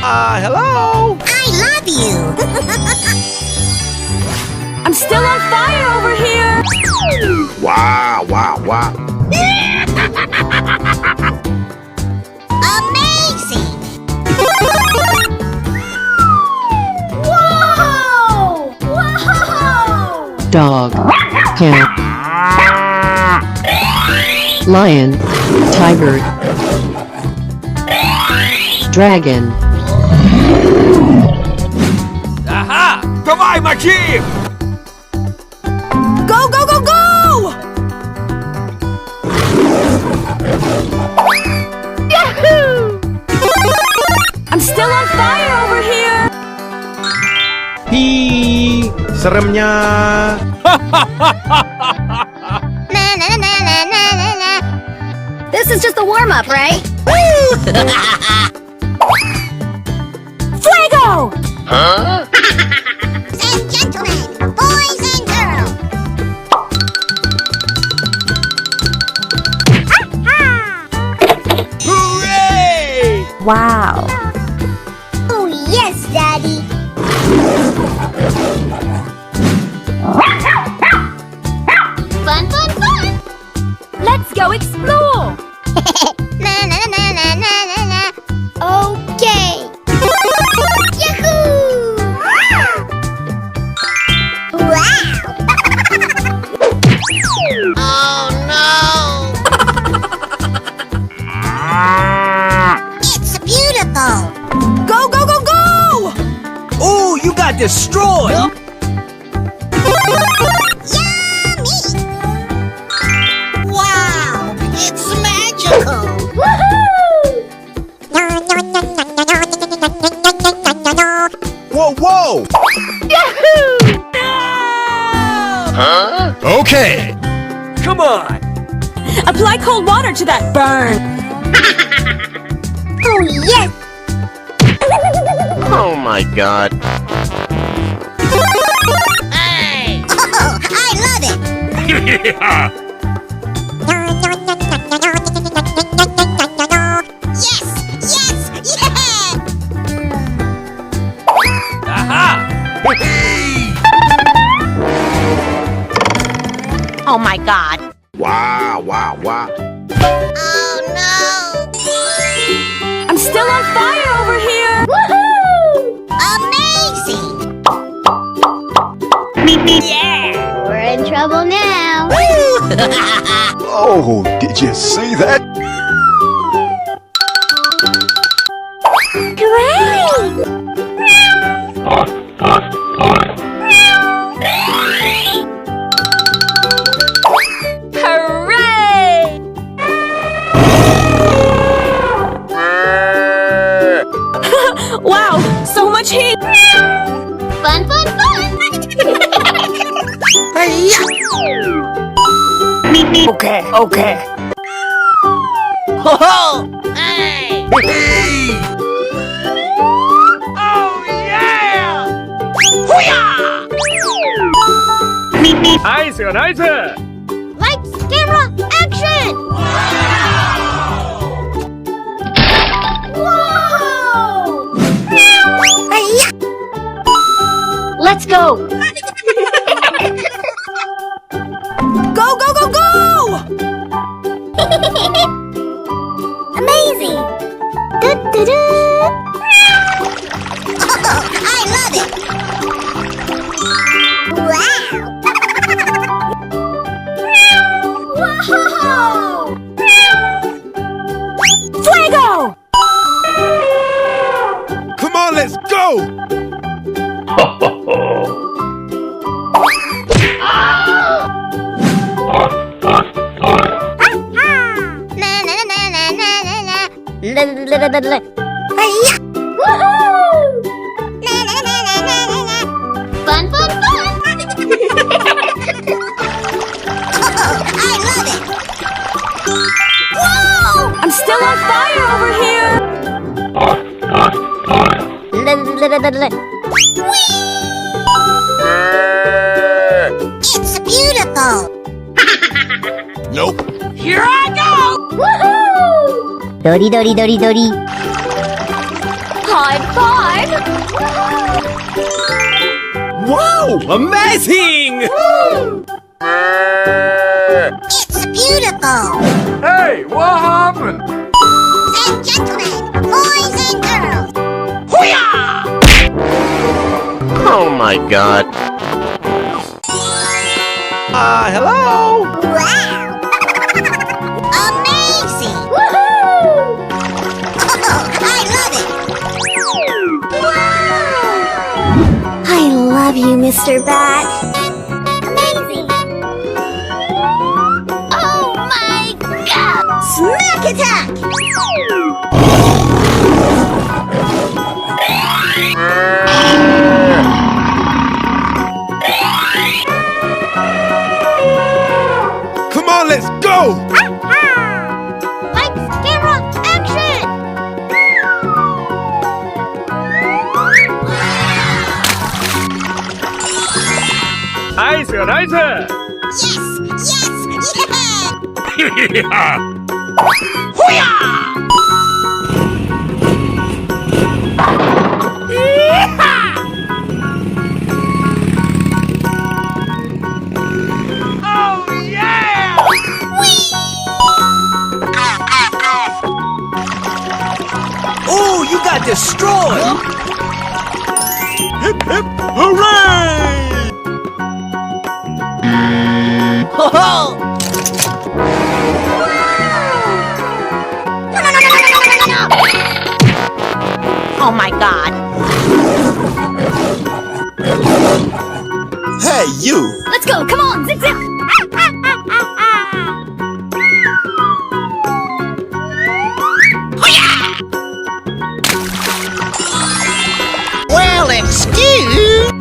Hello? I love you. I'm still on fire over here. Wow. Amazing. Whoa! Whoa! Dog, cat, lion, tiger, dragon. Aha! Давай, мочи! Go, go, go, go! Yahoo! I'm still on fire over here. Hi, seremnya. This is just a warm-up, right? Fuego! Huh? Ladies and gentlemen, boys and girls. Hooray! Wow. Oh, yes, Daddy. Fun, fun, fun. Let's go explore. Okay. Yahoo! Wow! Oh no! It's beautiful. Go, go, go, go! Oh, you got destroyed! Yummy! Wow! It's magical. Whoa! Yahoo! Huh? Okay! Come on! Apply cold water to that burn. Oh, yes! Oh my god. Hey! Oh, I love it! Yeah. Yes! Yes! Yes! Aha! Oh my god. Wow. Oh no! I'm still on fire over here. Woohoo! Amazing! Yeah! We're in trouble now. Oh, did you see that? Great! Hooray! Wow, so much heat. Fun, fun, fun! Okay. Ho-ho! Hey! Oh yeah! Nice! Lights, camera, action! Whoa! Let's go! Go, go, go, go! Amazing! Do-do-do. Oh, I love it! Wow! Whoa! Fuego! Come on, let's go! Fun, fun, fun! Oh, I love it! Whoa! I'm still on fire over here. It's beautiful! Nope. Here I go! Woohoo! Dori, dori, dori, dori. Oh, High five! Wow! Amazing! It's beautiful! Hey, what happened? And gentlemen, boys and girls, Oh my god. Hello? wow! Amazing! Woohoo! Oh, I love it! I love you, Mr. Bat. Amazing! Oh my god! Smack attack! Come on, let's go! Lights, camera, action! Nice, nice! Yes! Yes! Yeah! Oh, yeah! Oh, you got destroyed! Hip, hip, hooray! Ho ho! Oh my god! Hey, you! Let's go, come on, zip zip! Well, excuse...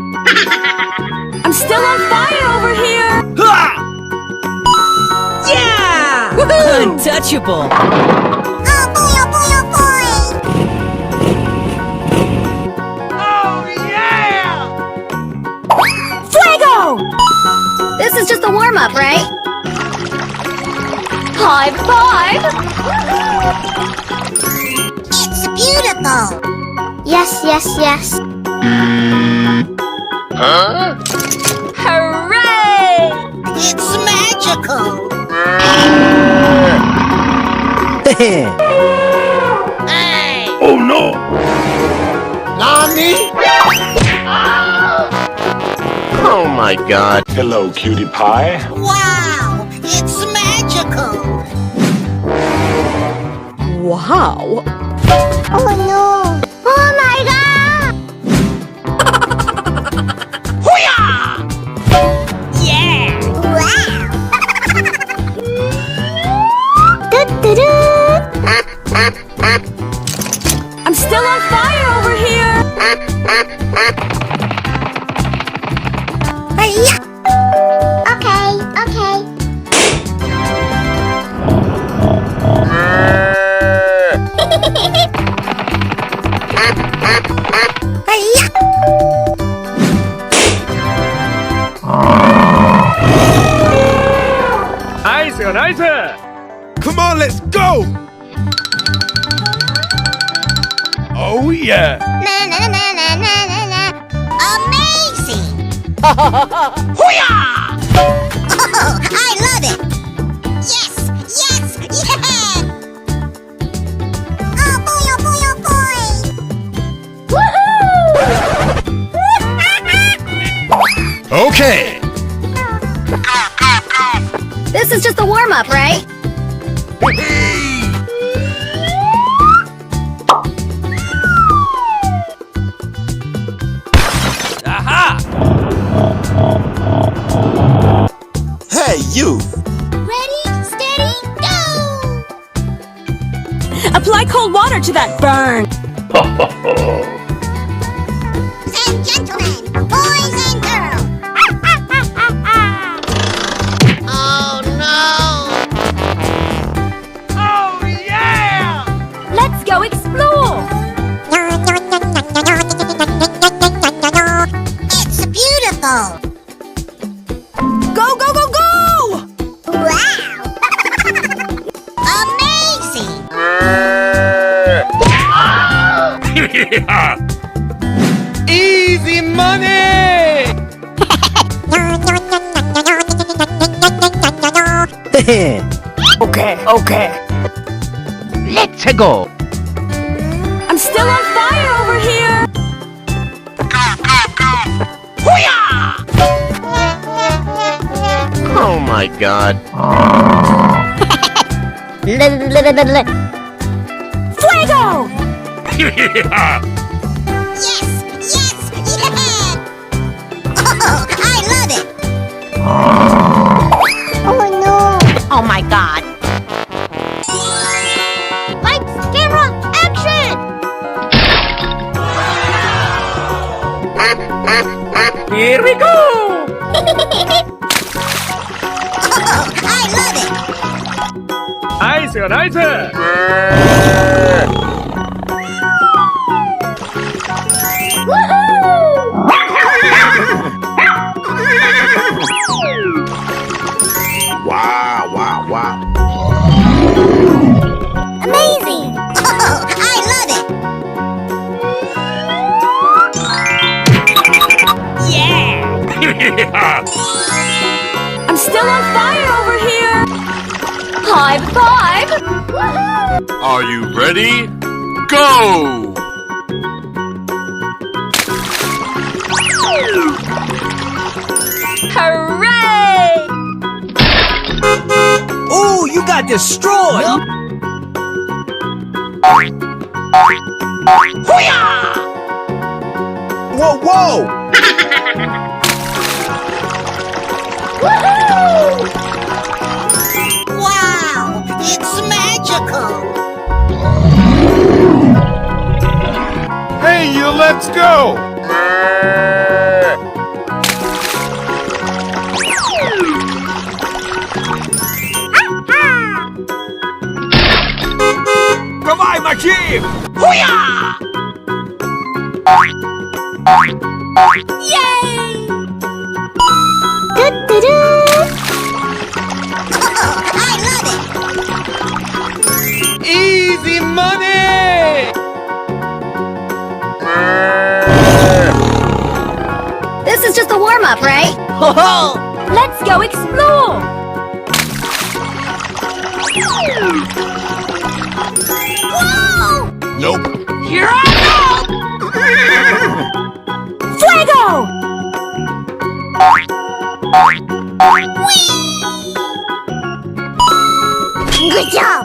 I'm still on fire over here! Yeah! Untouchable! Oh boy, oh boy, oh boy! Oh, yeah! Fuego! This is just a warm-up, right? High five! It's beautiful! Yes, yes, yes. Huh? Hooray! It's magical! Hey! Oh, no! Nani? Oh my god. Hello, cutie pie. Wow! It's magical! Wow! Oh no! Oh my god! Yeah! Wow! I'm still on fire over here! Okay, okay. Nice, nice! Come on, let's go! Oh, yeah! Na na na na na na na. Amazing! Oh, I love it! Yes! Yes! Yeah! Oh boy, oh boy, oh boy! Woohoo! Okay! This is just a warm-up, right? Aha! Hey, you! Ready, steady, go! Apply cold water to that burn! And gentlemen, boys and girls! Oh no! Oh, yeah! Let's go explore! It's beautiful! Go, go, go, go! Wow! Amazing! Easy money! Okay. Let's go. I'm still on fire over here. Oh my god. Fuego! Yes! Yes! Yeah! Oh, I love it! Oh no! Oh my god! Lights, camera, action! Here we go! Oh, I love it! Nice, nice! Wow. Amazing! Oh, I love it! I'm still on fire over here. High five! Are you ready? Go! Hooray! Ooh, you got destroyed. Whoa! Wow! It's magical! Hey, you, let's go! Давай, мочи! Yay! Oh, I love it! Easy money! This is just a warm-up, right? Ho-ho! Let's go explore! Whoa! Nope. Here I go! Fuego! Good job!